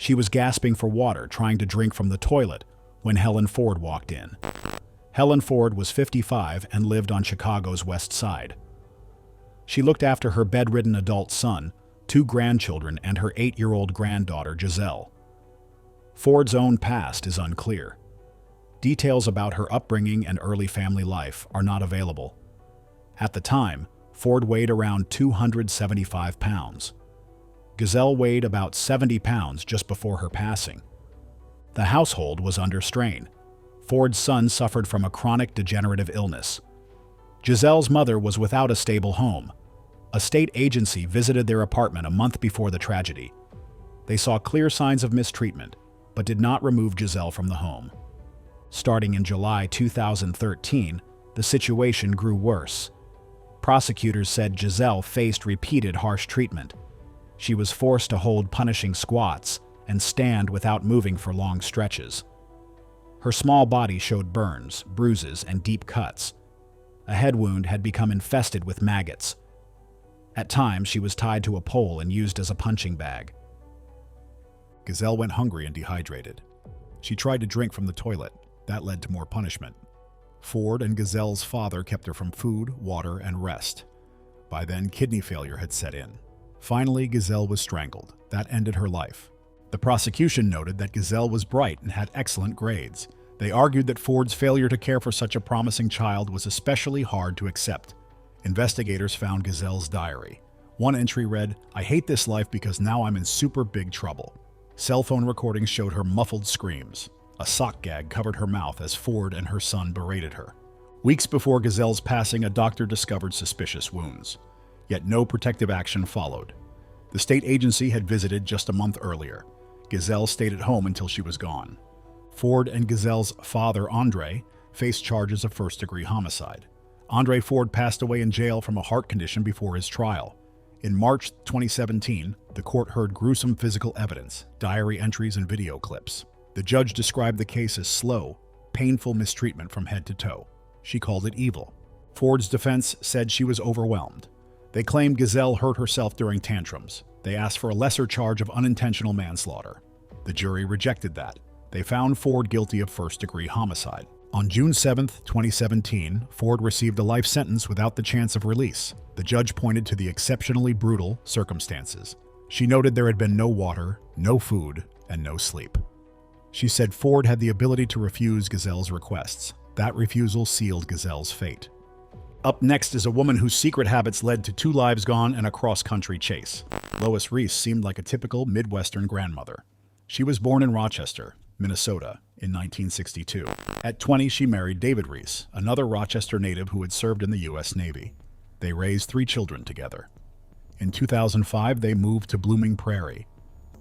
She was gasping for water, trying to drink from the toilet, when Helen Ford walked in. Helen Ford was 55 and lived on Chicago's West Side. She looked after her bedridden adult son, 2 grandchildren, and her 8-year-old granddaughter, Giselle. Ford's own past is unclear. Details about her upbringing and early family life are not available. At the time, Ford weighed around 275 pounds. Giselle weighed about 70 pounds just before her passing. The household was under strain. Ford's son suffered from a chronic degenerative illness. Giselle's mother was without a stable home. A state agency visited their apartment a month before the tragedy. They saw clear signs of mistreatment, but did not remove Giselle from the home. Starting in July 2013, the situation grew worse. Prosecutors said Giselle faced repeated harsh treatment. She was forced to hold punishing squats and stand without moving for long stretches. Her small body showed burns, bruises, and deep cuts. A head wound had become infested with maggots. At times, she was tied to a pole and used as a punching bag. Giselle went hungry and dehydrated. She tried to drink from the toilet. That led to more punishment. Ford and Giselle's father kept her from food, water, and rest. By then, kidney failure had set in. Finally, Giselle was strangled. That ended her life. The prosecution noted that Giselle was bright and had excellent grades. They argued that Ford's failure to care for such a promising child was especially hard to accept. Investigators found Giselle's diary. One entry read, "I hate this life because now I'm in super big trouble." Cell phone recordings showed her muffled screams. A sock gag covered her mouth as Ford and her son berated her. Weeks before Giselle's passing, a doctor discovered suspicious wounds. Yet no protective action followed. The state agency had visited just a month earlier. Giselle stayed at home until she was gone. Ford and Giselle's father, Andre, faced charges of first-degree homicide. Andre Ford passed away in jail from a heart condition before his trial. In March 2017, the court heard gruesome physical evidence, diary entries, and video clips. The judge described the case as slow, painful mistreatment from head to toe. She called it evil. Ford's defense said she was overwhelmed. They claimed Giselle hurt herself during tantrums. They asked for a lesser charge of unintentional manslaughter. The jury rejected that. They found Ford guilty of first-degree homicide. On June 7, 2017, Ford received a life sentence without the chance of release. The judge pointed to the exceptionally brutal circumstances. She noted there had been no water, no food, and no sleep. She said Ford had the ability to refuse Giselle's requests. That refusal sealed Giselle's fate. Up next is a woman whose secret habits led to 2 lives gone and a cross-country chase. Lois Rei seemed like a typical Midwestern grandmother. She was born in Rochester, Minnesota, in 1962. At 20, she married David Rei, another Rochester native who had served in the U.S. Navy. They raised 3 children together. In 2005, they moved to Blooming Prairie.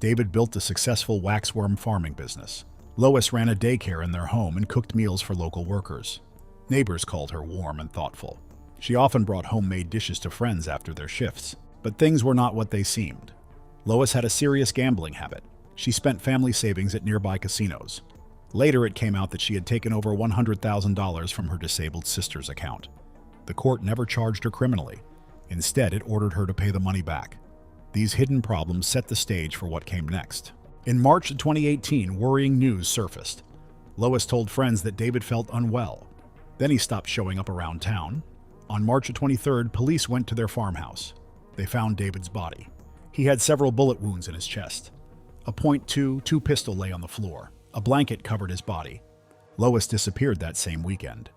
David built a successful waxworm farming business. Lois ran a daycare in their home and cooked meals for local workers. Neighbors called her warm and thoughtful. She often brought homemade dishes to friends after their shifts. But things were not what they seemed. Lois had a serious gambling habit. She spent family savings at nearby casinos. Later, it came out that she had taken over $100,000 from her disabled sister's account. The court never charged her criminally. Instead, it ordered her to pay the money back. These hidden problems set the stage for what came next. In March 2018, worrying news surfaced. Lois told friends that David felt unwell. Then he stopped showing up around town. On March 23rd, police went to their farmhouse. They found David's body. He had several bullet wounds in his chest. A .22 pistol lay on the floor. A blanket covered his body. Lois disappeared that same weekend.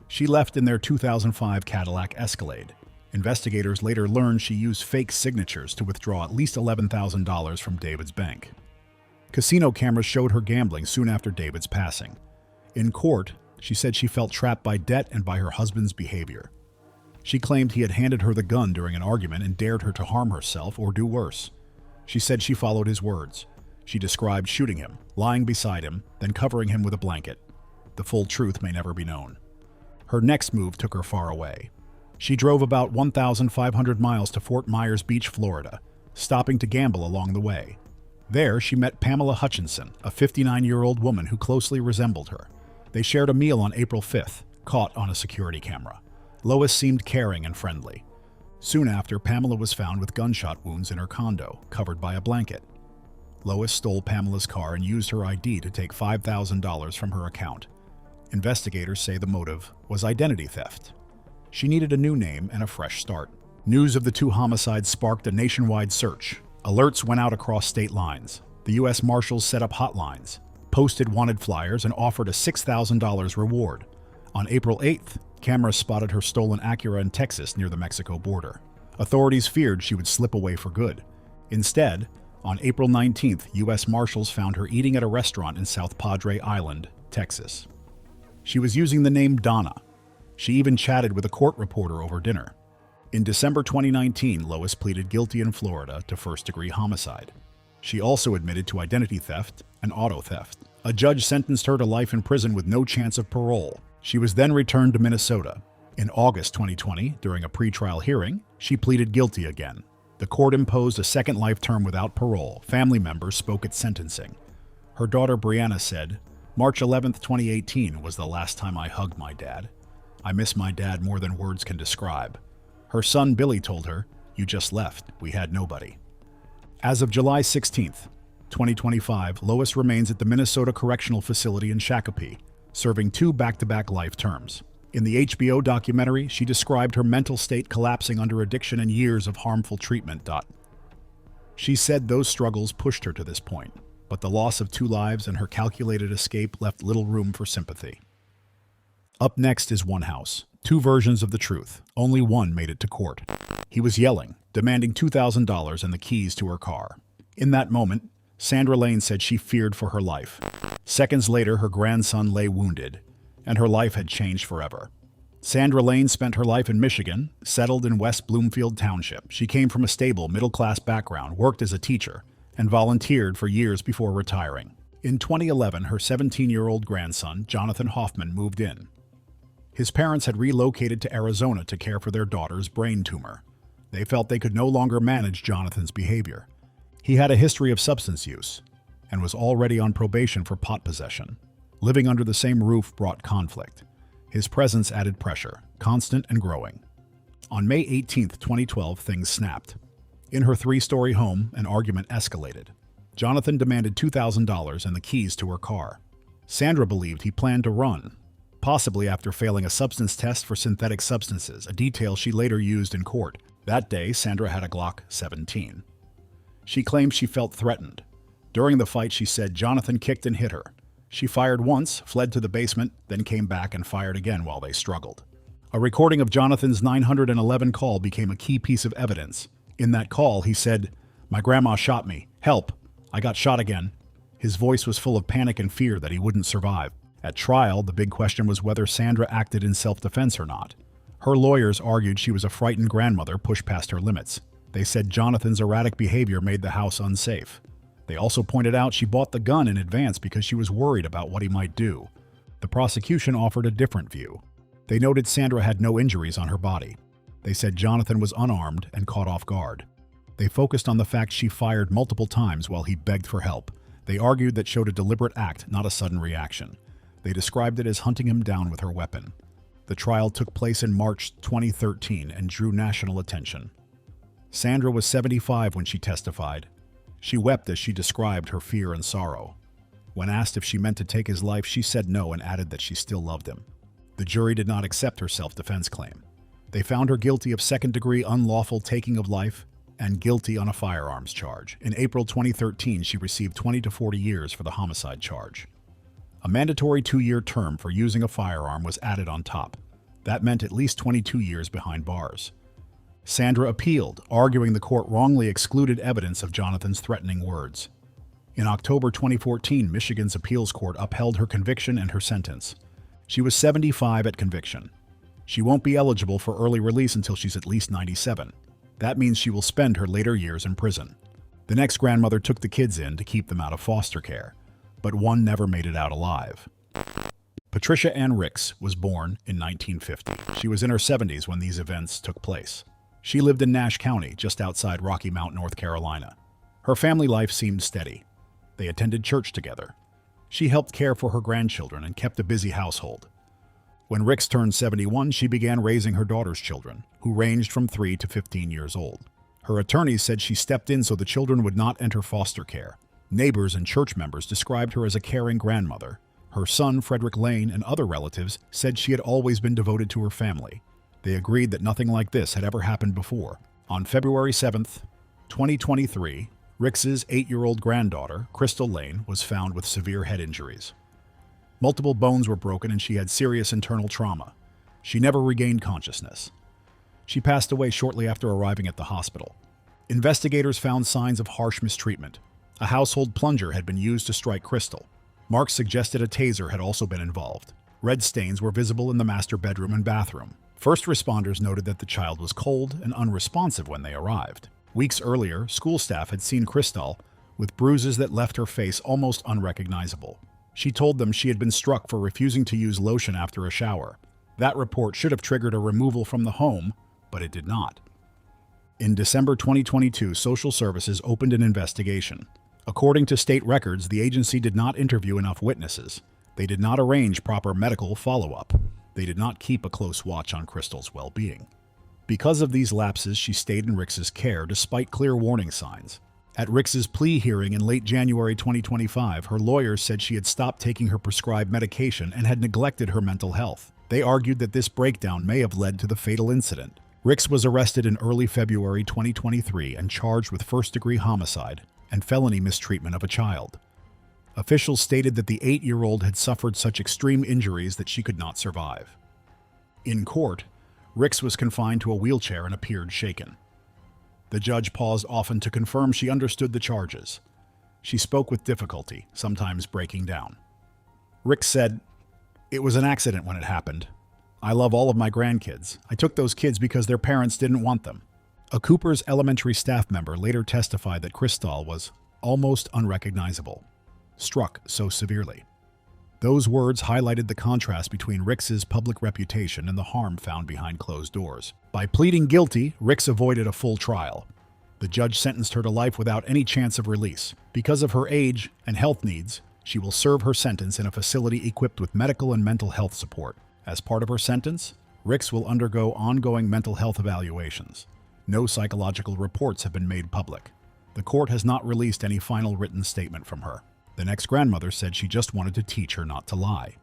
She left in their 2005 Cadillac Escalade. Investigators later learned she used fake signatures to withdraw at least $11,000 from David's bank. Casino cameras showed her gambling soon after David's passing. In court, she said she felt trapped by debt and by her husband's behavior. She claimed he had handed her the gun during an argument and dared her to harm herself or do worse. She said she followed his words. She described shooting him, lying beside him, then covering him with a blanket. The full truth may never be known. Her next move took her far away. She drove about 1,500 miles to Fort Myers Beach, Florida, stopping to gamble along the way. There, she met Pamela Hutchinson, a 59-year-old woman who closely resembled her. They shared a meal on April 5th, caught on a security camera. Lois seemed caring and friendly. Soon after, Pamela was found with gunshot wounds in her condo, covered by a blanket. Lois stole Pamela's car and used her ID to take $5,000 from her account. Investigators say the motive was identity theft. She needed a new name and a fresh start. News of the two homicides sparked a nationwide search. Alerts went out across state lines. The U.S. Marshals set up hotlines, posted wanted flyers, and offered a $6,000 reward. On April 8th, cameras spotted her stolen Acura in Texas near the Mexico border. Authorities feared she would slip away for good. Instead, on April 19th, U.S. Marshals found her eating at a restaurant in South Padre Island, Texas. She was using the name Donna. She even chatted with a court reporter over dinner. In December 2019, Lois pleaded guilty in Florida to first-degree homicide. She also admitted to identity theft and auto theft. A judge sentenced her to life in prison with no chance of parole. She was then returned to Minnesota. In August 2020, during a pretrial hearing, she pleaded guilty again. The court imposed a second life term without parole. Family members spoke at sentencing. Her daughter Brianna said, "March 11, 2018 was the last time I hugged my dad. I miss my dad more than words can describe." Her son Billy told her, "You just left. We had nobody." As of July 16, 2025, Lois remains at the Minnesota Correctional Facility in Shakopee, serving 2 back-to-back life terms. In the HBO documentary, she described her mental state collapsing under addiction and years of harmful treatment. She said those struggles pushed her to this point, but the loss of 2 lives and her calculated escape left little room for sympathy. Up next is one house. 2 versions of the truth. Only one made it to court. He was yelling, demanding $2,000 and the keys to her car. In that moment, Sandra Lane said she feared for her life. Seconds later, her grandson lay wounded, and her life had changed forever. Sandra Lane spent her life in Michigan, settled in West Bloomfield Township. She came from a stable, middle-class background, worked as a teacher, and volunteered for years before retiring. In 2011, her 17-year-old grandson, Jonathan Hoffman, moved in. His parents had relocated to Arizona to care for their daughter's brain tumor. They felt they could no longer manage Jonathan's behavior. He had a history of substance use and was already on probation for pot possession. Living under the same roof brought conflict. His presence added pressure, constant and growing. On May 18, 2012, things snapped. In her 3-story home, an argument escalated. Jonathan demanded $2,000 and the keys to her car. Sandra believed he planned to run, possibly after failing a substance test for synthetic substances, a detail she later used in court. That day, Sandra had a Glock 17. She claimed she felt threatened. During the fight, she said Jonathan kicked and hit her. She fired once, fled to the basement, then came back and fired again while they struggled. A recording of Jonathan's 911 call became a key piece of evidence. In that call, he said, "My grandma shot me. Help. I got shot again." His voice was full of panic and fear that he wouldn't survive. At trial, the big question was whether Sandra acted in self-defense or not. Her lawyers argued she was a frightened grandmother pushed past her limits. They said Jonathan's erratic behavior made the house unsafe. They also pointed out she bought the gun in advance because she was worried about what he might do. The prosecution offered a different view. They noted Sandra had no injuries on her body. They said Jonathan was unarmed and caught off guard. They focused on the fact she fired multiple times while he begged for help. They argued that showed a deliberate act, not a sudden reaction. They described it as hunting him down with her weapon. The trial took place in March 2013 and drew national attention. Sandra was 75 when she testified. She wept as she described her fear and sorrow. When asked if she meant to take his life, she said no and added that she still loved him. The jury did not accept her self-defense claim. They found her guilty of second-degree unlawful taking of life and guilty on a firearms charge. In April 2013, she received 20 to 40 years for the homicide charge. A mandatory 2-year term for using a firearm was added on top. That meant at least 22 years behind bars. Sandra appealed, arguing the court wrongly excluded evidence of Jonathan's threatening words. In October 2014, Michigan's appeals court upheld her conviction and her sentence. She was 75 at conviction. She won't be eligible for early release until she's at least 97. That means she will spend her later years in prison. The next grandmother took the kids in to keep them out of foster care, but one never made it out alive. Patricia Ricks was born in 1950. She was in her 70s when these events took place. She lived in Nash County, just outside Rocky Mount, North Carolina. Her family life seemed steady. They attended church together. She helped care for her grandchildren and kept a busy household. When Ricks turned 71, she began raising her daughter's children, who ranged from 3 to 15 years old. Her attorneys said she stepped in so the children would not enter foster care. Neighbors and church members described her as a caring grandmother. Her son, Frederick Lane, and other relatives said she had always been devoted to her family. They agreed that nothing like this had ever happened before. On February 7th, 2023, Ricks's 8-year-old granddaughter, Crystal Lane, was found with severe head injuries. Multiple bones were broken and she had serious internal trauma. She never regained consciousness. She passed away shortly after arriving at the hospital. Investigators found signs of harsh mistreatment. A household plunger had been used to strike Crystal. Marks suggested a taser had also been involved. Red stains were visible in the master bedroom and bathroom. First responders noted that the child was cold and unresponsive when they arrived. Weeks earlier, school staff had seen Crystal with bruises that left her face almost unrecognizable. She told them she had been struck for refusing to use lotion after a shower. That report should have triggered a removal from the home, but it did not. In December 2022, Social Services opened an investigation. According to state records, the agency did not interview enough witnesses. They did not arrange proper medical follow-up. They did not keep a close watch on Crystal's well-being. Because of these lapses, she stayed in Ricks's care despite clear warning signs. At Ricks's plea hearing in late January 2025, her lawyers said she had stopped taking her prescribed medication and had neglected her mental health. They argued that this breakdown may have led to the fatal incident. Ricks was arrested in early February 2023 and charged with first-degree homicide and felony mistreatment of a child. Officials stated that the 8-year-old had suffered such extreme injuries that she could not survive. In court, Ricks was confined to a wheelchair and appeared shaken. The judge paused often to confirm she understood the charges. She spoke with difficulty, sometimes breaking down. Ricks said, "It was an accident when it happened. I love all of my grandkids. I took those kids because their parents didn't want them." A Cooper's elementary staff member later testified that Crystal was almost unrecognizable, struck so severely. Those words highlighted the contrast between Ricks's public reputation and the harm found behind closed doors. By pleading guilty, Ricks avoided a full trial. The judge sentenced her to life without any chance of release. Because of her age and health needs, she will serve her sentence in a facility equipped with medical and mental health support. As part of her sentence, Ricks will undergo ongoing mental health evaluations. No psychological reports have been made public. The court has not released any final written statement from her. The next grandmother said she just wanted to teach her not to lie.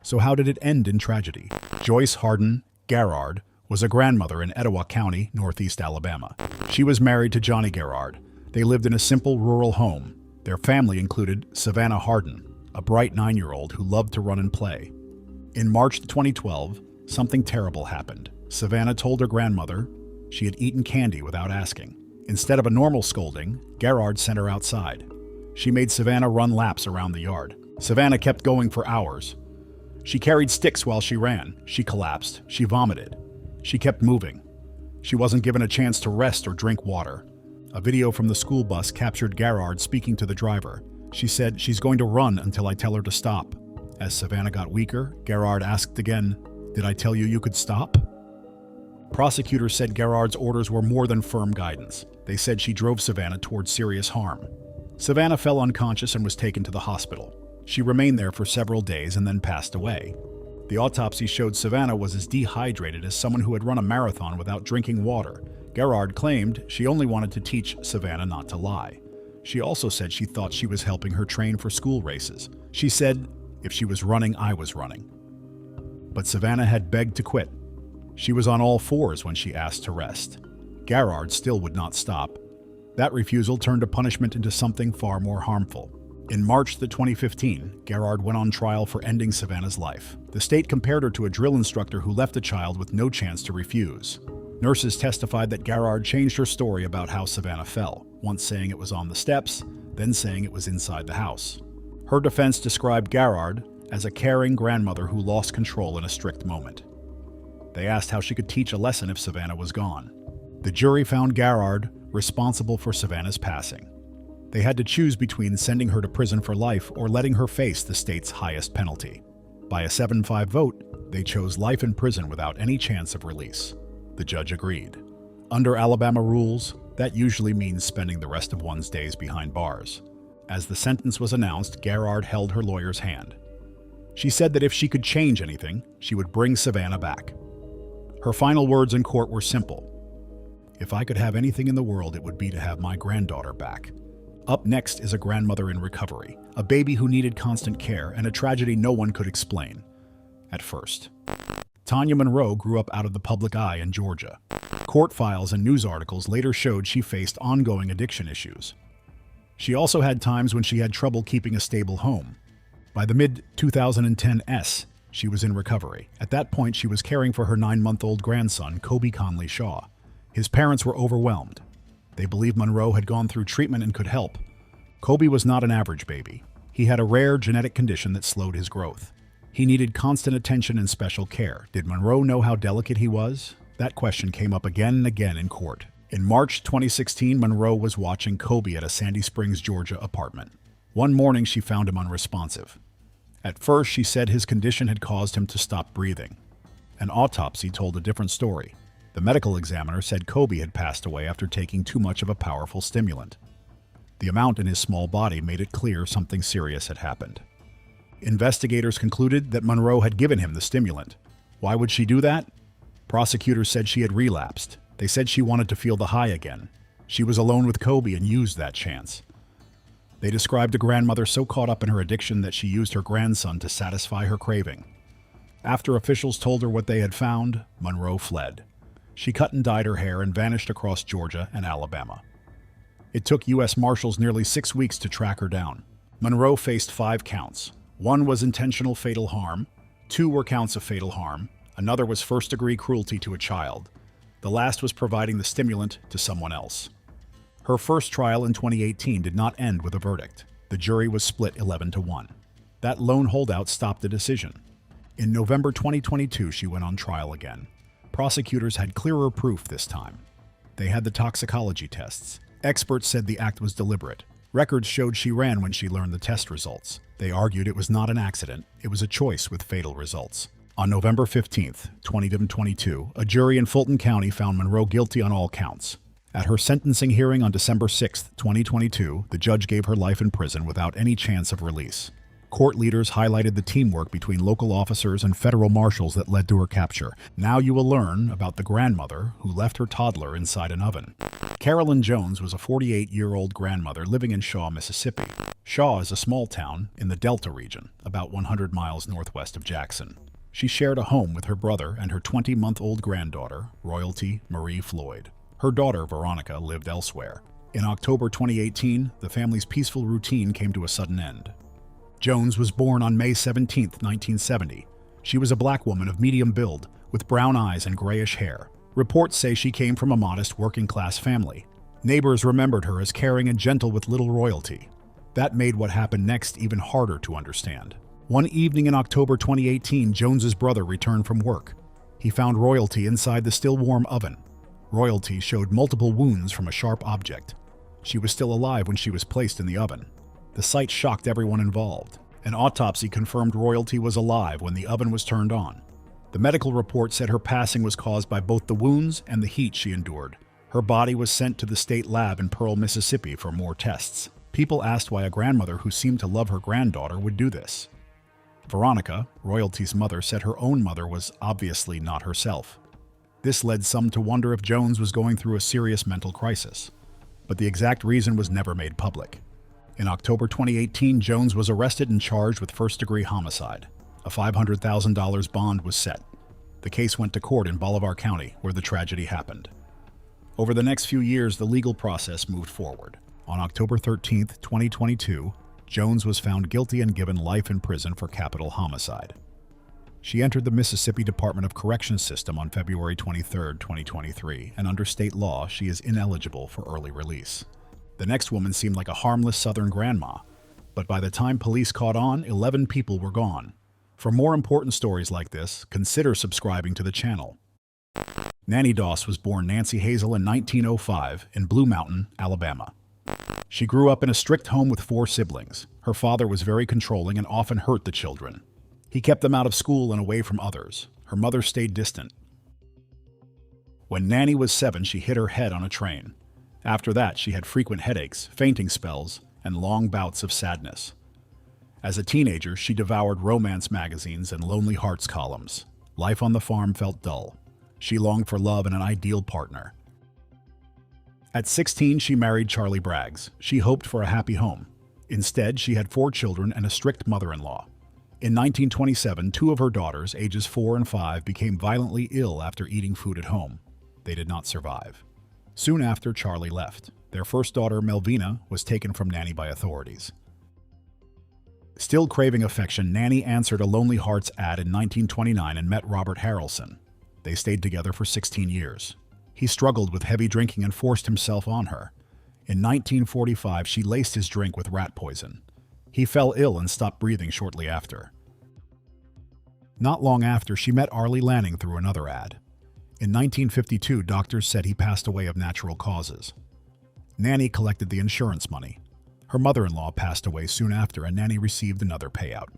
So how did it end in tragedy? Joyce Harden Gard was a grandmother in Etowah County, northeast Alabama. She was married to Johnny Gard. They lived in a simple rural home. Their family included Savannah Harden, a bright 9-year-old who loved to run and play. In March 2012, something terrible happened. Savannah told her grandmother she had eaten candy without asking. Instead of a normal scolding, Gard sent her outside. She made Savannah run laps around the yard. Savannah kept going for hours. She carried sticks while she ran. She collapsed. She vomited. She kept moving. She wasn't given a chance to rest or drink water. A video from the school bus captured Gard speaking to the driver. She said, "She's going to run until I tell her to stop." As Savannah got weaker, Gard asked again, "Did I tell you you could stop?" Prosecutors said Gard's orders were more than firm guidance. They said she drove Savannah towards serious harm. Savannah fell unconscious and was taken to the hospital. She remained there for several days and then passed away. The autopsy showed Savannah was as dehydrated as someone who had run a marathon without drinking water. Gard claimed she only wanted to teach Savannah not to lie. She also said she thought she was helping her train for school races. She said, "If she was running, I was running." But Savannah had begged to quit. She was on all fours when she asked to rest. Gard still would not stop. That refusal turned a punishment into something far more harmful. In March 2015, Gard went on trial for ending Savannah's life. The state compared her to a drill instructor who left a child with no chance to refuse. Nurses testified that Gard changed her story about how Savannah fell, once saying it was on the steps, then saying it was inside the house. Her defense described Gard as a caring grandmother who lost control in a strict moment. They asked how she could teach a lesson if Savannah was gone. The jury found Gard responsible for Savannah's passing. They had to choose between sending her to prison for life or letting her face the state's highest penalty. By a 7-5 vote, they chose life in prison without any chance of release. The judge agreed. Under Alabama rules, that usually means spending the rest of one's days behind bars. As the sentence was announced, Gard held her lawyer's hand. She said that if she could change anything, she would bring Savannah back. Her final words in court were simple. "If I could have anything in the world, it would be to have my granddaughter back." Up next is a grandmother in recovery, a baby who needed constant care, and a tragedy no one could explain at first. Tanya Monroe grew up out of the public eye in Georgia. Court files and news articles later showed she faced ongoing addiction issues. She also had times when she had trouble keeping a stable home. By the mid-2010s, she was in recovery. At that point, she was caring for her 9-month-old grandson, Kobe Conley Shaw. His parents were overwhelmed. They believed Monroe had gone through treatment and could help. Kobe was not an average baby. He had a rare genetic condition that slowed his growth. He needed constant attention and special care. Did Monroe know how delicate he was? That question came up again and again in court. In March 2016, Monroe was watching Kobe at a Sandy Springs, Georgia apartment. One morning, she found him unresponsive. At first, she said his condition had caused him to stop breathing. An autopsy told a different story. The medical examiner said Kobe had passed away after taking too much of a powerful stimulant. The amount in his small body made it clear something serious had happened. Investigators concluded that Monroe had given him the stimulant. Why would she do that? Prosecutors said she had relapsed. They said she wanted to feel the high again. She was alone with Kobe and used that chance. They described a grandmother so caught up in her addiction that she used her grandson to satisfy her craving. After officials told her what they had found, Monroe fled. She cut and dyed her hair and vanished across Georgia and Alabama. It took U.S. Marshals nearly 6 weeks to track her down. Monroe faced 5 counts. 1 was intentional fatal harm, 2 were counts of fatal harm, another was first-degree cruelty to a child. The last was providing the stimulant to someone else. Her first trial in 2018 did not end with a verdict. The jury was split 11-1. That lone holdout stopped the decision. In November 2022, she went on trial again. Prosecutors had clearer proof this time. They had the toxicology tests. Experts said the act was deliberate. Records showed she ran when she learned the test results. They argued it was not an accident, it was a choice with fatal results. On November 15, 2022, a jury in Fulton County found Monroe guilty on all counts. At her sentencing hearing on December 6, 2022, the judge gave her life in prison without any chance of release. Court leaders highlighted the teamwork between local officers and federal marshals that led to her capture. Now you will learn about the grandmother who left her toddler inside an oven. Carolyn Jones was a 48-year-old grandmother living in Shaw, Mississippi. Shaw is a small town in the Delta region, about 100 miles northwest of Jackson. She shared a home with her brother and her 20-month-old granddaughter, Royalty Marie Floyd. Her daughter, Veronica, lived elsewhere. In October 2018, the family's peaceful routine came to a sudden end. Jones was born on May 17, 1970. She was a black woman of medium build, with brown eyes and grayish hair. Reports say she came from a modest working-class family. Neighbors remembered her as caring and gentle with little Royalty. That made what happened next even harder to understand. One evening in October 2018, Jones's brother returned from work. He found Royalty inside the still-warm oven. Royalty showed multiple wounds from a sharp object. She was still alive when she was placed in the oven. The sight shocked everyone involved. An autopsy confirmed Royalty was alive when the oven was turned on. The medical report said her passing was caused by both the wounds and the heat she endured. Her body was sent to the state lab in Pearl, Mississippi for more tests. People asked why a grandmother who seemed to love her granddaughter would do this. Veronica, Royalty's mother, said her own mother was obviously not herself. This led some to wonder if Jones was going through a serious mental crisis. But the exact reason was never made public. In October 2018, Jones was arrested and charged with first-degree homicide. A $500,000 bond was set. The case went to court in Bolivar County, where the tragedy happened. Over the next few years, the legal process moved forward. On October 13, 2022, Jones was found guilty and given life in prison for capital homicide. She entered the Mississippi Department of Corrections system on February 23, 2023, and under state law, she is ineligible for early release. The next woman seemed like a harmless Southern grandma, but by the time police caught on, 11 people were gone. For more important stories like this, consider subscribing to the channel. Nanny Doss was born Nancy Hazel in 1905 in Blue Mountain, Alabama. She grew up in a strict home with 4 siblings. Her father was very controlling and often hurt the children. He kept them out of school and away from others. Her mother stayed distant. When Nanny was 7, she hit her head on a train. After that, she had frequent headaches, fainting spells, and long bouts of sadness. As a teenager, she devoured romance magazines and Lonely Hearts columns. Life on the farm felt dull. She longed for love and an ideal partner. At 16, she married Charlie Braggs. She hoped for a happy home. Instead, she had 4 children and a strict mother-in-law. In 1927, 2 of her daughters, ages 4 and 5, became violently ill after eating food at home. They did not survive. Soon after, Charlie left. Their first daughter, Melvina, was taken from Nanny by authorities. Still craving affection, Nanny answered a Lonely Hearts ad in 1929 and met Robert Harrelson. They stayed together for 16 years. He struggled with heavy drinking and forced himself on her. In 1945, she laced his drink with rat poison. He fell ill and stopped breathing shortly after. Not long after, she met Arlie Lanning through another ad. In 1952, doctors said he passed away of natural causes. Nanny collected the insurance money. Her mother-in-law passed away soon after, and Nanny received another payout.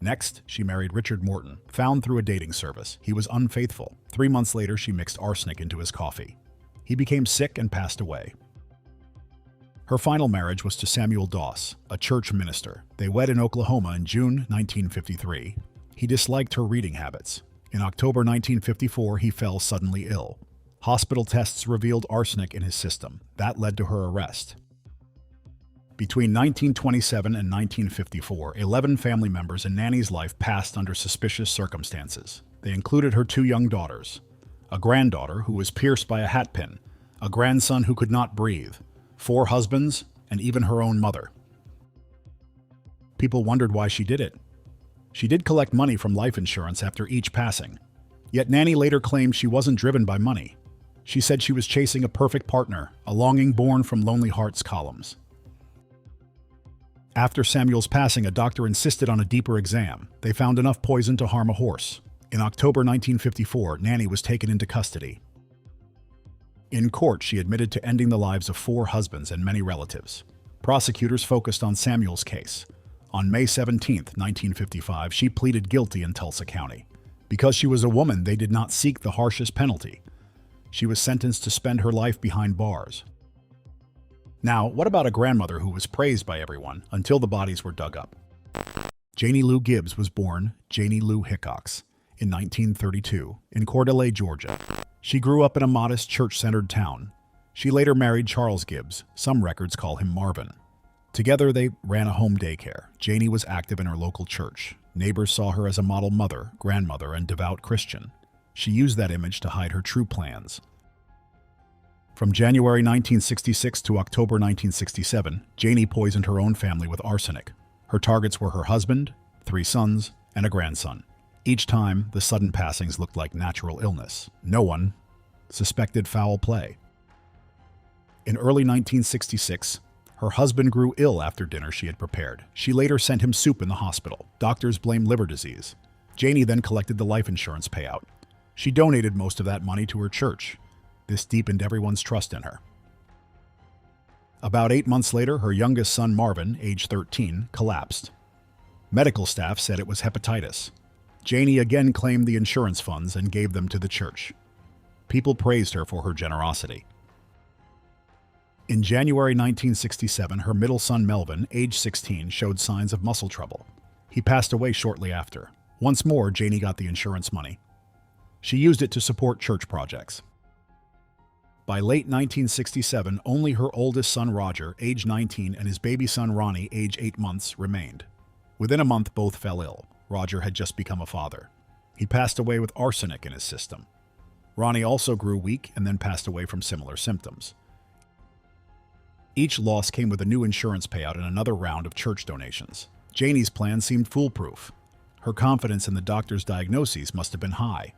Next, she married Richard Morton, found through a dating service. He was unfaithful. 3 months later, she mixed arsenic into his coffee. He became sick and passed away. Her final marriage was to Samuel Doss, a church minister. They wed in Oklahoma in June 1953. He disliked her reading habits. In October 1954, he fell suddenly ill. Hospital tests revealed arsenic in his system. That led to her arrest. Between 1927 and 1954, 11 family members in Nanny's life passed under suspicious circumstances. They included her 2 young daughters, a granddaughter who was pierced by a hatpin, a grandson who could not breathe, 4 husbands, and even her own mother. People wondered why she did it. She did collect money from life insurance after each passing. Yet Nanny later claimed she wasn't driven by money. She said she was chasing a perfect partner, a longing born from Lonely Hearts columns. After Samuel's passing, a doctor insisted on a deeper exam. They found enough poison to harm a horse. In October 1954, Nanny was taken into custody. In court, she admitted to ending the lives of 4 husbands and many relatives. Prosecutors focused on Samuel's case. On May 17, 1955, she pleaded guilty in Tulsa County. Because she was a woman, they did not seek the harshest penalty. She was sentenced to spend her life behind bars. Now, what about a grandmother who was praised by everyone until the bodies were dug up? Janie Lou Gibbs was born Janie Lou Hickox in 1932 in Coeur d'Alene, Georgia. She grew up in a modest church-centered town. She later married Charles Gibbs. Some records call him Marvin. Together, they ran a home daycare. Janie was active in her local church. Neighbors saw her as a model mother, grandmother, and devout Christian. She used that image to hide her true plans. From January 1966 to October 1967, Janie poisoned her own family with arsenic. Her targets were her husband, 3 sons, and a grandson. Each time, the sudden passings looked like natural illness. No one suspected foul play. In early 1966, her husband grew ill after dinner she had prepared. She later sent him soup in the hospital. Doctors blamed liver disease. Janie then collected the life insurance payout. She donated most of that money to her church. This deepened everyone's trust in her. About 8 months later, her youngest son Marvin, age 13, collapsed. Medical staff said it was hepatitis. Janie again claimed the insurance funds and gave them to the church. People praised her for her generosity. In January 1967, her middle son Melvin, age 16, showed signs of muscle trouble. He passed away shortly after. Once more, Janie got the insurance money. She used it to support church projects. By late 1967, only her oldest son Roger, age 19, and his baby son Ronnie, age 8 months, remained. Within a month, both fell ill. Roger had just become a father. He passed away with arsenic in his system. Ronnie also grew weak and then passed away from similar symptoms. Each loss came with a new insurance payout and another round of church donations. Janie's plan seemed foolproof. Her confidence in the doctor's diagnoses must have been high.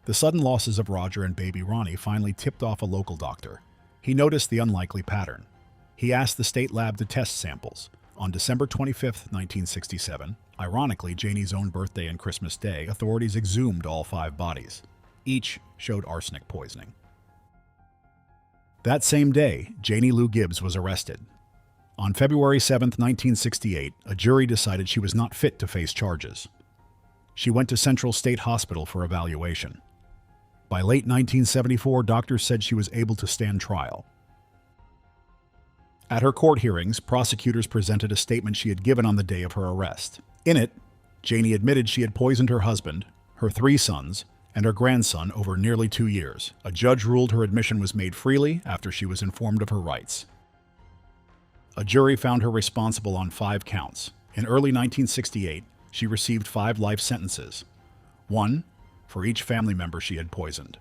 The sudden losses of Roger and baby Ronnie finally tipped off a local doctor. He noticed the unlikely pattern. He asked the state lab to test samples. On December 25, 1967, ironically Janie's own birthday and Christmas Day, authorities exhumed all 5 bodies. Each showed arsenic poisoning. That same day, Janie Lou Gibbs was arrested. On February 7, 1968, a jury decided she was not fit to face charges. She went to Central State Hospital for evaluation. By late 1974, doctors said she was able to stand trial. At her court hearings, prosecutors presented a statement she had given on the day of her arrest. In it, Janie admitted she had poisoned her husband, her 3 sons, and her grandson over nearly 2 years. A judge ruled her admission was made freely after she was informed of her rights. A jury found her responsible on 5 counts. In early 1968, she received 5 life sentences, 1 for each family member she had poisoned.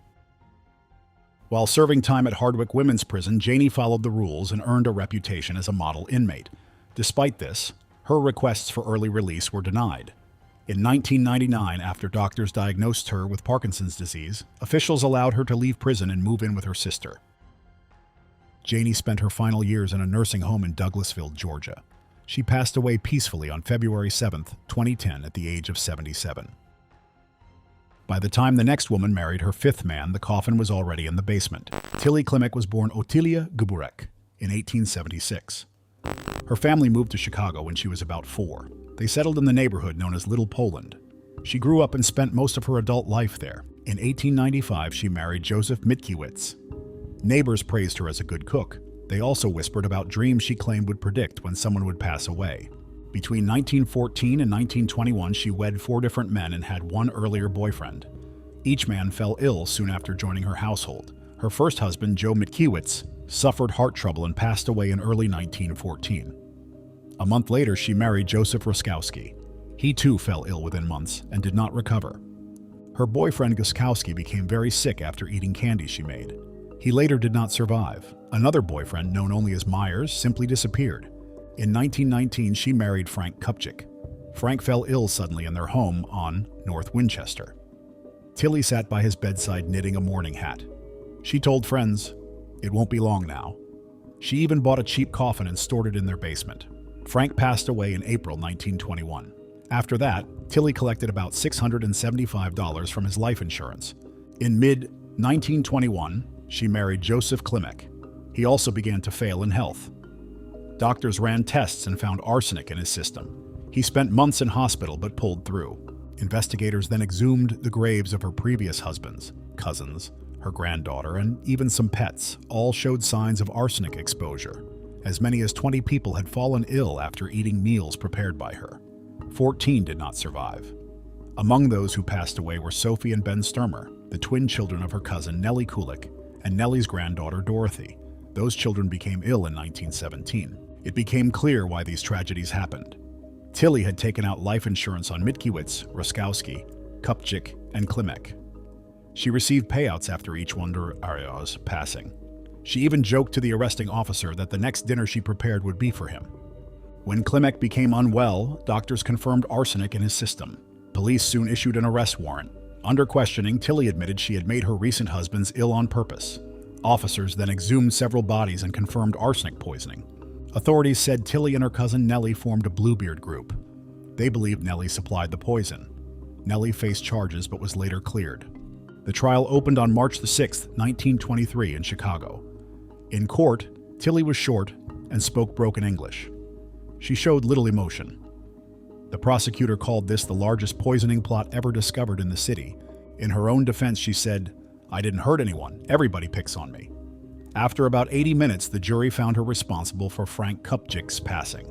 While serving time at Hardwick Women's Prison, Janie followed the rules and earned a reputation as a model inmate. Despite this, her requests for early release were denied. In 1999, after doctors diagnosed her with Parkinson's disease, officials allowed her to leave prison and move in with her sister. Janie spent her final years in a nursing home in Douglasville, Georgia. She passed away peacefully on February 7, 2010, at the age of 77. By the time the next woman married her 5th man, the coffin was already in the basement. Tilly Clemck was born Otilia Guburek in 1876. Her family moved to Chicago when she was about 4. They settled in the neighborhood known as Little Poland. She grew up and spent most of her adult life there. In 1895, she married Joseph Mitkiewicz. Neighbors praised her as a good cook. They also whispered about dreams she claimed would predict when someone would pass away. Between 1914 and 1921, she wed 4 different men and had 1 earlier boyfriend. Each man fell ill soon after joining her household. Her first husband, Joe Mitkiewicz, suffered heart trouble and passed away in early 1914. A month later, she married Joseph Ruskowski. He too fell ill within months and did not recover. Her boyfriend Guskowski became very sick after eating candy she made. He later did not survive. Another boyfriend, known only as Myers, simply disappeared. In 1919, she married Frank Clemck. Frank fell ill suddenly in their home on North Winchester. Tilly sat by his bedside knitting a mourning hat. She told friends, "It won't be long now." She even bought a cheap coffin and stored it in their basement. Frank passed away in April 1921. After that, Tilly collected about $675 from his life insurance. In mid-1921, she married Joseph Clemck. He also began to fail in health. Doctors ran tests and found arsenic in his system. He spent months in hospital but pulled through. Investigators then exhumed the graves of her previous husbands, cousins, her granddaughter, and even some pets. All showed signs of arsenic exposure. As many as 20 people had fallen ill after eating meals prepared by her. 14 did not survive. Among those who passed away were Sophie and Ben Sturmer, the twin children of her cousin Nellie Kulik, and Nellie's granddaughter Dorothy. Those children became ill in 1917. It became clear why these tragedies happened. Tilly had taken out life insurance on Mitkiewicz, Ruskowski, Clemck, and Clemck. She received payouts after each one of Aria's passing. She even joked to the arresting officer that the next dinner she prepared would be for him. When Clemck became unwell, doctors confirmed arsenic in his system. Police soon issued an arrest warrant. Under questioning, Tilly admitted she had made her recent husbands ill on purpose. Officers then exhumed several bodies and confirmed arsenic poisoning. Authorities said Tilly and her cousin Nellie formed a Bluebeard group. They believed Nellie supplied the poison. Nellie faced charges but was later cleared. The trial opened on March 6, 1923 in Chicago. In court, Tilly was short and spoke broken English. She showed little emotion. The prosecutor called this the largest poisoning plot ever discovered in the city. In her own defense, she said, "I didn't hurt anyone. Everybody picks on me." After about 80 minutes, the jury found her responsible for Frank Clemck's passing.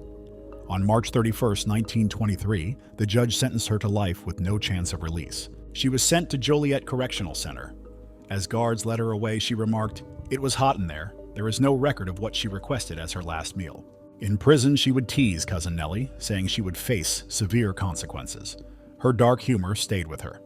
On March 31, 1923, the judge sentenced her to life with no chance of release. She was sent to Joliet Correctional Center. As guards led her away, she remarked, "It was hot in there. There is no record of what she requested as her last meal." In prison, she would tease Cousin Nellie, saying she would face severe consequences. Her dark humor stayed with her.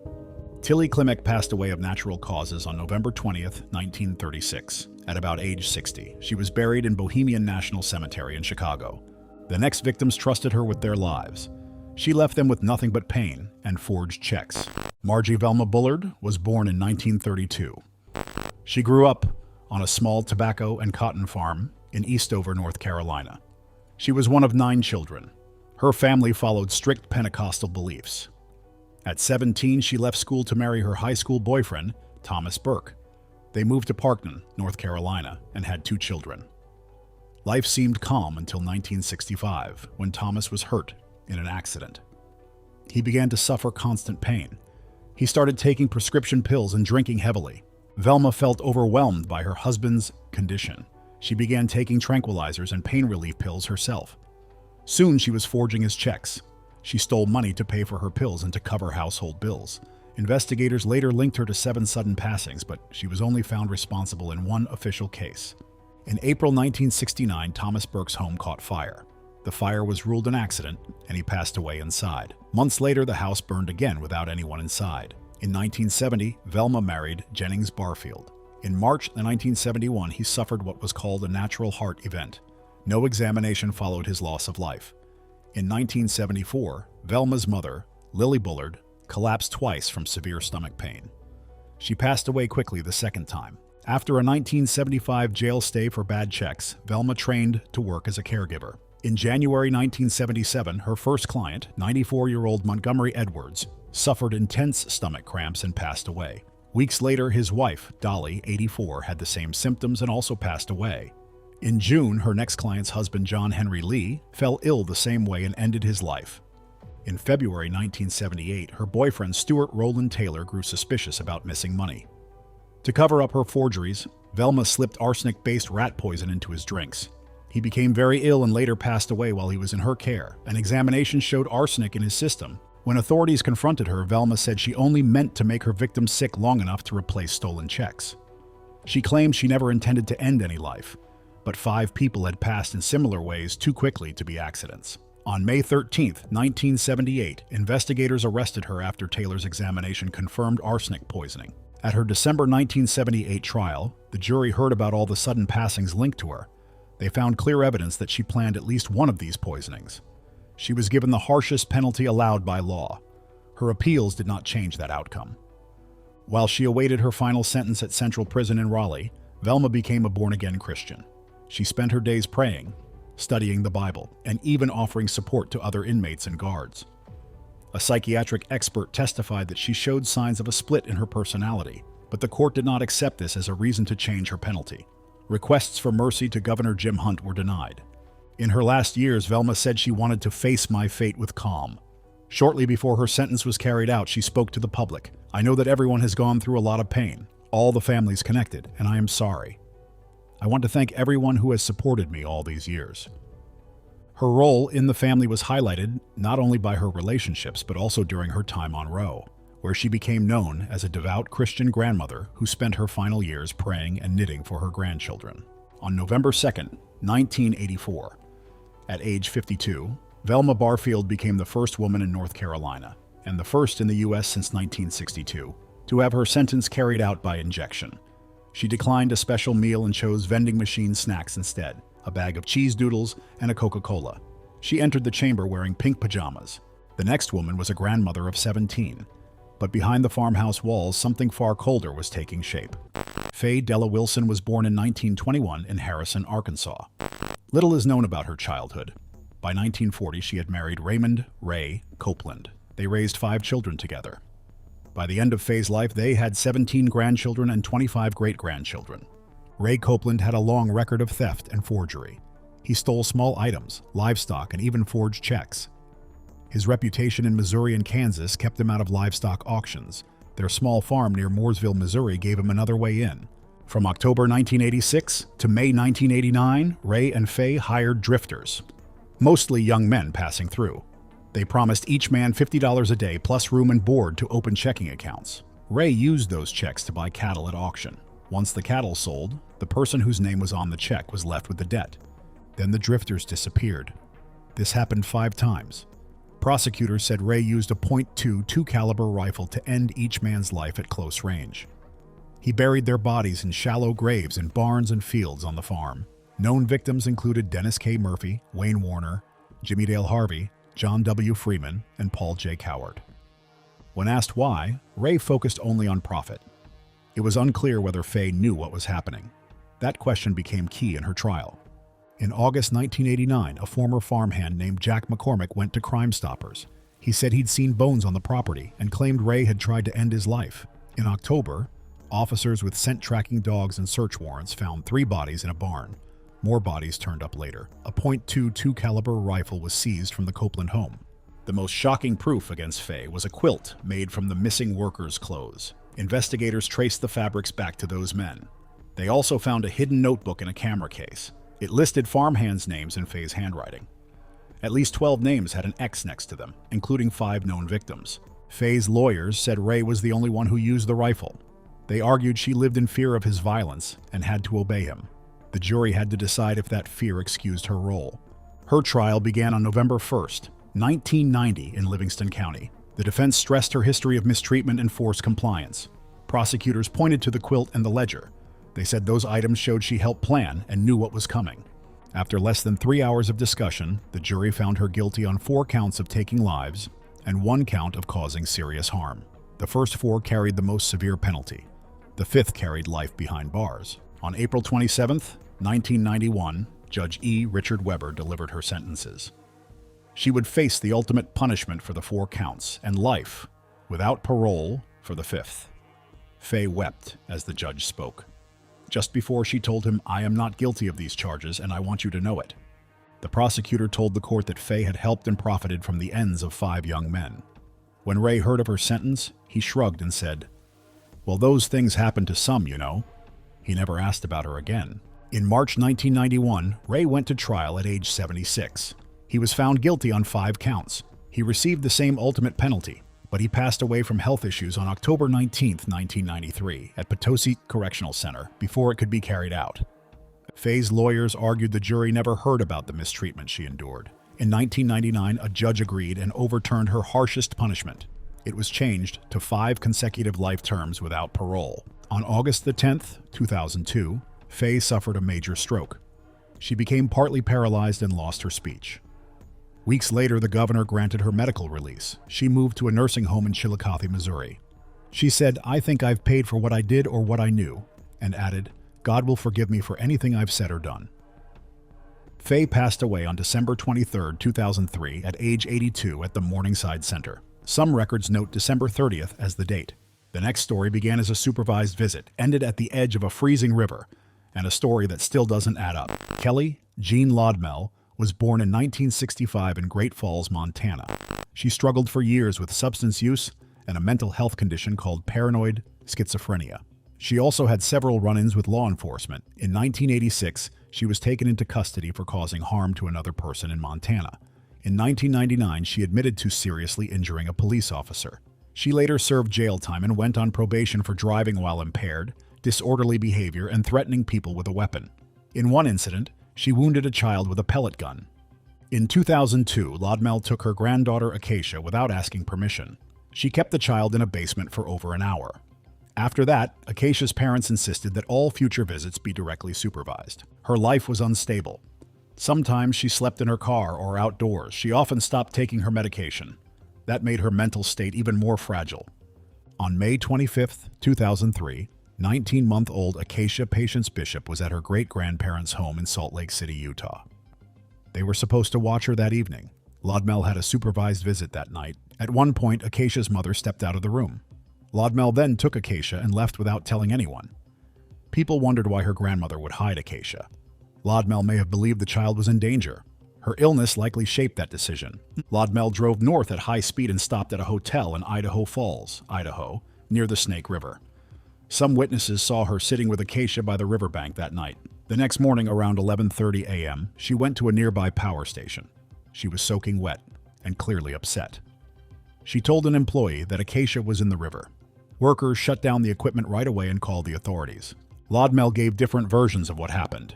Tilly Clemck passed away of natural causes on November 20, 1936, at about age 60. She was buried in Bohemian National Cemetery in Chicago. The next victims trusted her with their lives. She left them with nothing but pain and forged checks. Margie Velma Bullard was born in 1932. She grew up on a small tobacco and cotton farm in Eastover, North Carolina. She was one of 9 children. Her family followed strict Pentecostal beliefs. At 17, she left school to marry her high school boyfriend, Thomas Burke. They moved to Parkton, North Carolina, and had 2 children. Life seemed calm until 1965, when Thomas was hurt in an accident. He began to suffer constant pain. He started taking prescription pills and drinking heavily. Velma felt overwhelmed by her husband's condition. She began taking tranquilizers and pain relief pills herself. Soon she was forging his checks. She stole money to pay for her pills and to cover household bills. Investigators later linked her to 7 sudden passings, but she was only found responsible in one official case. In April 1969, Thomas Burke's home caught fire. The fire was ruled an accident, and he passed away inside. Months later, the house burned again without anyone inside. In 1970, Velma married Jennings Barfield. In March 1971, he suffered what was called a natural heart event. No examination followed his loss of life. In 1974, Velma's mother, Lily Bullard, collapsed twice from severe stomach pain. She passed away quickly the second time. After a 1975 jail stay for bad checks, Velma trained to work as a caregiver. In January 1977, her first client, 94-year-old Montgomery Edwards, suffered intense stomach cramps and passed away. Weeks later, his wife, Dolly, 84, had the same symptoms and also passed away. In June, her next client's husband, John Henry Lee, fell ill the same way and ended his life. In February 1978, her boyfriend, Stuart Rowland Taylor, grew suspicious about missing money. To cover up her forgeries, Velma slipped arsenic-based rat poison into his drinks. He became very ill and later passed away while he was in her care. An examination showed arsenic in his system. When authorities confronted her, Velma said she only meant to make her victims sick long enough to replace stolen checks. She claimed she never intended to end any life, but 5 people had passed in similar ways too quickly to be accidents. On May 13, 1978, investigators arrested her after Taylor's examination confirmed arsenic poisoning. At her December 1978 trial, the jury heard about all the sudden passings linked to her. They found clear evidence that she planned at least one of these poisonings. She was given the harshest penalty allowed by law. Her appeals did not change that outcome. While she awaited her final sentence at Central Prison in Raleigh, Velma became a born-again Christian. She spent her days praying, studying the Bible, and even offering support to other inmates and guards. A psychiatric expert testified that she showed signs of a split in her personality, but the court did not accept this as a reason to change her penalty. Requests for mercy to Governor Jim Hunt were denied. In her last years, Velma said she wanted to face my fate with calm. Shortly before her sentence was carried out, she spoke to the public. "I know that everyone has gone through a lot of pain, all the families connected, and I am sorry. I want to thank everyone who has supported me all these years." Her role in the family was highlighted not only by her relationships, but also during her time on Roe, where she became known as a devout Christian grandmother who spent her final years praying and knitting for her grandchildren. On November 2, 1984, at age 52, Velma Barfield became the first woman in North Carolina, and the first in the U.S. since 1962, to have her sentence carried out by injection. She declined a special meal and chose vending machine snacks instead, a bag of cheese doodles and a Coca-Cola. She entered the chamber wearing pink pajamas. The next woman was a grandmother of 17. But behind the farmhouse walls, something far colder was taking shape. Faye Dela Wilson was born in 1921 in Harrison, Arkansas. Little is known about her childhood. By 1940, she had married Raymond Ray Copeland. They raised 5 children together. By the end of Faye's life, they had 17 grandchildren and 25 great-grandchildren. Ray Copeland had a long record of theft and forgery. He stole small items, livestock, and even forged checks. His reputation in Missouri and Kansas kept him out of livestock auctions. Their small farm near Mooresville, Missouri gave him another way in. From October 1986 to May 1989, Ray and Faye hired drifters, mostly young men passing through. They promised each man $50 a day plus room and board to open checking accounts. Ray used those checks to buy cattle at auction. Once the cattle sold, the person whose name was on the check was left with the debt. Then the drifters disappeared. This happened 5 times. Prosecutors said Ray used a .22 caliber rifle to end each man's life at close range. He buried their bodies in shallow graves in barns and fields on the farm. Known victims included Dennis K. Murphy, Wayne Warner, Jimmy Dale Harvey, John W. Freeman, and Paul J. Coward. When asked why, Ray focused only on profit. It was unclear whether Faye knew what was happening. That question became key in her trial. In August 1989, a former farmhand named Jack McCormick went to Crime Stoppers. He said he'd seen bones on the property and claimed Ray had tried to end his life. In October, officers with scent-tracking dogs and search warrants found 3 bodies in a barn. More bodies turned up later. A .22 caliber rifle was seized from the Copeland home. The most shocking proof against Faye was a quilt made from the missing workers' clothes. Investigators traced the fabrics back to those men. They also found a hidden notebook in a camera case. It listed farmhands' names in Faye's handwriting. At least 12 names had an X next to them, including 5 known victims. Faye's lawyers said Rei was the only one who used the rifle. They argued she lived in fear of his violence and had to obey him. The jury had to decide if that fear excused her role. Her trial began on November 1st, 1990 in Livingston County. The defense stressed her history of mistreatment and forced compliance. Prosecutors pointed to the quilt and the ledger. They said those items showed she helped plan and knew what was coming. After less than 3 hours of discussion, the jury found her guilty on 4 counts of taking lives and 1 count of causing serious harm. The first 4 carried the most severe penalty. The 5th carried life behind bars. On April 27, 1991, Judge E. Richard Weber delivered her sentences. She would face the ultimate punishment for the 4 counts and life, without parole, for the 5th. Faye wept as the judge spoke. Just before she told him, "I am not guilty of these charges, and I want you to know it." The prosecutor told the court that Faye had helped and profited from the ends of 5 young men. When Rei heard of her sentence, he shrugged and said, "Well, those things happen to some, you know." He never asked about her again. In March 1991, Rei went to trial at age 76. He was found guilty on 5 counts. He received the same ultimate penalty, but he passed away from health issues on October 19, 1993, at Potosi Correctional Center before it could be carried out. Faye's lawyers argued the jury never heard about the mistreatment she endured. In 1999, a judge agreed and overturned her harshest punishment. It was changed to 5 consecutive life terms without parole. On August 10, 2002, Faye suffered a major stroke. She became partly paralyzed and lost her speech. Weeks later, the governor granted her medical release. She moved to a nursing home in Chillicothe, Missouri. She said, "I think I've paid for what I did or what I knew," and added, "God will forgive me for anything I've said or done." Faye passed away on December 23, 2003, at age 82 at the Morningside Center. Some records note December 30th as the date. The next story began as a supervised visit, ended at the edge of a freezing river, and a story that still doesn't add up. Kelly Jean Ladmell was born in 1965 in Great Falls, Montana. She struggled for years with substance use and a mental health condition called paranoid schizophrenia. She also had several run-ins with law enforcement. In 1986, she was taken into custody for causing harm to another person in Montana. In 1999, she admitted to seriously injuring a police officer. She later served jail time and went on probation for driving while impaired, disorderly behavior, and threatening people with a weapon. In one incident, she wounded a child with a pellet gun. In 2002, Ladmell took her granddaughter Acacia without asking permission. She kept the child in a basement for over an hour. After that, Acacia's parents insisted that all future visits be directly supervised. Her life was unstable. Sometimes she slept in her car or outdoors. She often stopped taking her medication. That made her mental state even more fragile. On May 25, 2003, 19-month-old Acacia Patience Bishop was at her great-grandparents' home in Salt Lake City, Utah. They were supposed to watch her that evening. Ladmell had a supervised visit that night. At one point, Acacia's mother stepped out of the room. Ladmell then took Acacia and left without telling anyone. People wondered why her grandmother would hide Acacia. Ladmell may have believed the child was in danger. Her illness likely shaped that decision. Ladmell drove north at high speed and stopped at a hotel in Idaho Falls, Idaho, near the Snake River. Some witnesses saw her sitting with Acacia by the riverbank that night. The next morning, around 11:30 a.m., she went to a nearby power station. She was soaking wet and clearly upset. She told an employee that Acacia was in the river. Workers shut down the equipment right away and called the authorities. Ladmell gave different versions of what happened.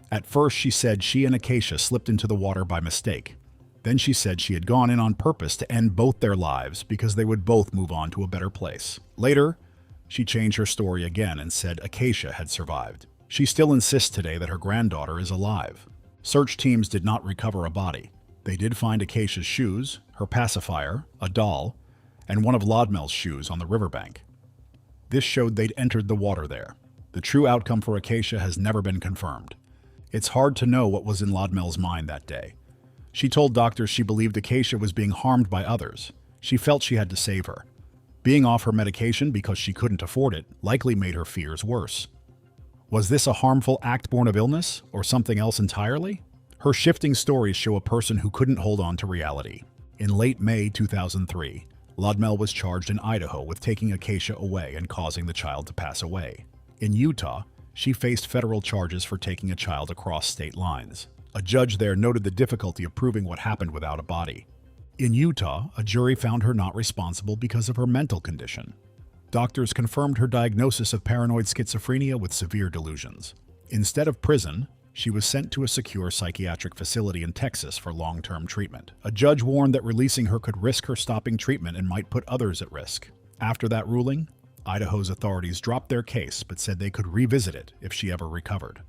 At first, she said she and Acacia slipped into the water by mistake. Then she said she had gone in on purpose to end both their lives because they would both move on to a better place. Later, she changed her story again and said Acacia had survived. She still insists today that her granddaughter is alive. Search teams did not recover a body. They did find Acacia's shoes, her pacifier, a doll, and one of Ladmell's shoes on the riverbank. This showed they'd entered the water there. The true outcome for Acacia has never been confirmed. It's hard to know what was in Ladmell's mind that day. She told doctors she believed Acacia was being harmed by others. She felt she had to save her. Being off her medication because she couldn't afford it likely made her fears worse. Was this a harmful act born of illness, or something else entirely? Her shifting stories show a person who couldn't hold on to reality. In late May 2003, Ladmell was charged in Idaho with taking Acacia away and causing the child to pass away. In Utah, she faced federal charges for taking a child across state lines. A judge there noted the difficulty of proving what happened without a body. In Utah, a jury found her not responsible because of her mental condition. Doctors confirmed her diagnosis of paranoid schizophrenia with severe delusions. Instead of prison, she was sent to a secure psychiatric facility in Texas for long-term treatment. A judge warned that releasing her could risk her stopping treatment and might put others at risk. After that ruling, Idaho's authorities dropped their case but said they could revisit it if she ever recovered.